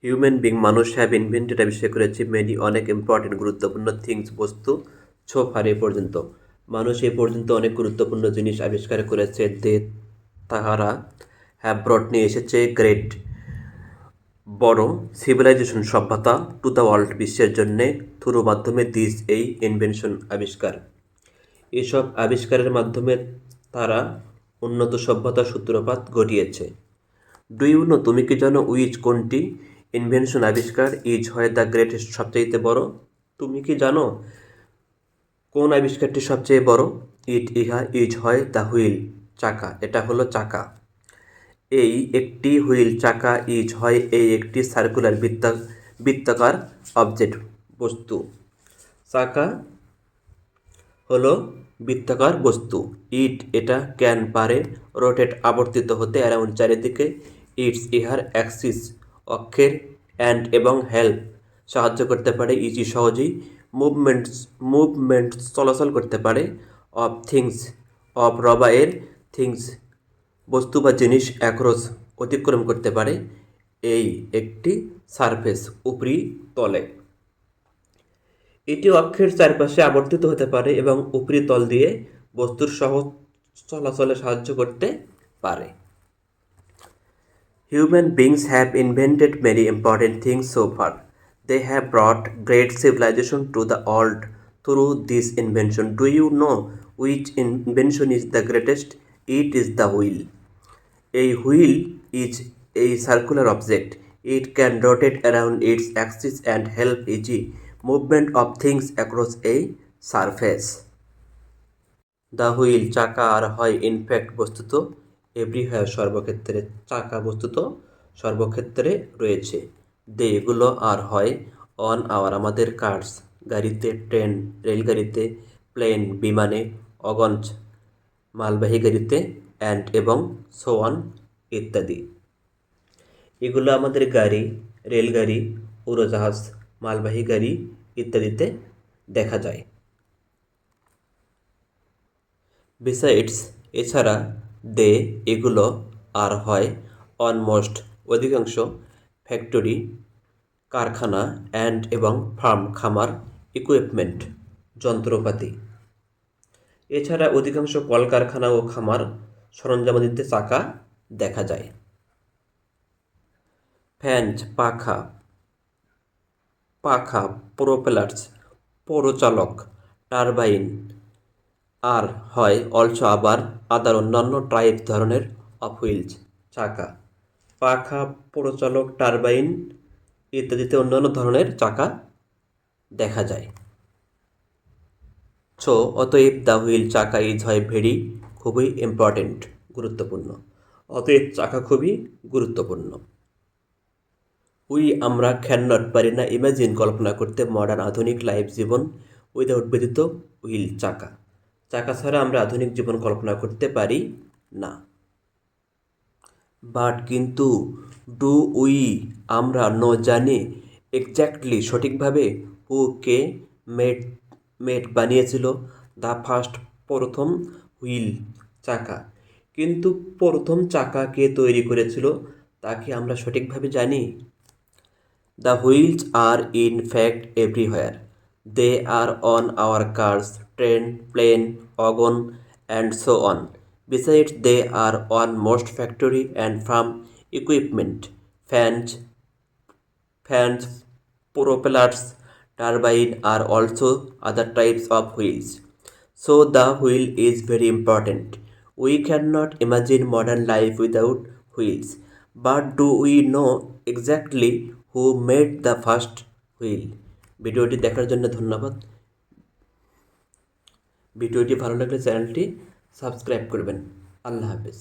Human being মানুষ have invented আবিষ্কার করেছে মেনি অনেক ইম্পর্টেন্ট গুরুত্বপূর্ণ থিংস বস্তু ফার এ পর্যন্ত মানুষ এ পর্যন্ত অনেক গুরুত্বপূর্ণ জিনিস আবিষ্কার করেছে তাহারা হ্যাভ ব্রট নিয়ে এসেছে গ্রেট বড় সিভিলাইজেশন সভ্যতা টু দ্য ওয়ার্ল্ড বিশ্বের জন্যে থ্রু মাধ্যমে দিস এই ইনভেনশন আবিষ্কার এসব আবিষ্কারের মাধ্যমে তারা উন্নত সভ্যতার সূত্রপাত ঘটিয়েছে। ডু ইউ নো তুমি কি জানো উইচ কোনটি ইনভেনশন আবিষ্কার ইজ হয় দ্য গ্রেটেস্ট সবচেয়ে বড়? তুমি কি জানো কোন আবিষ্কারটি সবচেয়ে বড়? ইহা ইজ হয় দ্য হুইল চাকা, এটা হলো চাকা। এই একটি হুইল চাকা ইজ হয় এই একটি সার্কুলার বৃত্তাকার অবজেক্ট বস্তু। চাকা হলো বৃত্তাকার বস্তু। এটা ক্যান পারে রোটেট আবর্তিত হতে অ্যারাউন্ড চারিদিকে ইহার অ্যাক্সিস অক্ষের এবং হেল্প সাহায্য করতে পারে ইজি সহজেই মুভমেন্টস চলাচল করতে পারে অফ থিংস অফ রবায়ের থিংস বস্তু বা জিনিস অ্যাক্রস অতিক্রম করতে পারে এই একটি সারফেস উপরি তলে। এটি অক্ষের চারপাশে আবর্তিত হতে পারে এবং উপরি তল দিয়ে বস্তুর সহজ চলাচলে সাহায্য করতে পারে। Human beings have invented many important things so far. They have brought great civilization to the world through this invention. Do you know which invention is the greatest? It is the wheel. A wheel is a circular object. It can rotate around its axis and help easy movement of things across a surface. The wheel চাকা আর হয় in fact বস্তুত everywhere সর্বক্ষেত্রে, চাকা বস্তুত সর্বক্ষেত্রে রয়েছে। এগুলো আর হয় অন আওয়ার আমাদের কার্স গাড়িতে, ট্রেন রেলগাড়িতে, প্লেন বিমানে, অগঞ্জ মালবাহী গাড়িতে এবং সো অন ইত্যাদি। এগুলো আমাদের গাড়ি, রেলগাড়ি, উড়োজাহাজ, মালবাহী গাড়ি ইত্যাদিতে দেখা যায়। বিসাইডস এছাড়া এগুলো আর হয় অলমোস্ট অধিকাংশ ফ্যাক্টরি কারখানা এবং ফার্ম খামার ইকুইপমেন্ট যন্ত্রপাতি। এছাড়া অধিকাংশ কলকারখানা ও খামার সরঞ্জামাদিতে চাকা দেখা যায়। ফ্যানস পাখা প্রোপেলার্স পৌরচালক, টারবাইন আর হয় অলসো আবার আদার অন্যান্য টাইপ ধরনের অফ হুইলস চাকা। পাখা, পৌরচালক, টারবাইন ইত্যাদিতে অন্যান্য ধরনের চাকা দেখা যায়। অতএব দ্য হুইল চাকা ইজ হয় ভেরি খুবই ইম্পর্টেন্ট গুরুত্বপূর্ণ। অতএব চাকা খুবই গুরুত্বপূর্ণ। আমরা ক্যাননট পারি না ইমাজিন কল্পনা করতে মডার্ন আধুনিক লাইফ জীবন উইদাউট ব্যতীত হুইল চাকা ছাড়া আমরা আধুনিক জীবন কল্পনা করতে পারি না। বাট কিন্তু ডু আমরা জানি এক্স্যাক্টলি সঠিকভাবে হু কে মেড বানিয়েছিল দ্য ফার্স্ট প্রথম হুইল চাকা। কিন্তু প্রথম চাকা কে তৈরি করেছিল তা কি আমরা সঠিকভাবে জানি? The wheels are in fact everywhere. They are on our cars, train, plane, wagon and so on. Besides, they are on most factory and farm equipment. Fans, propellers, turbine are also other types of wheels. So the wheel is very important. We cannot imagine modern life without wheels. But do we know exactly who made the first wheel? ভিডিওটি দেখার জন্য ধন্যবাদ। ভিডিওটি ভালো লাগলে চ্যানেলটি subscribe করবেন। আল্লাহ হাফেজ।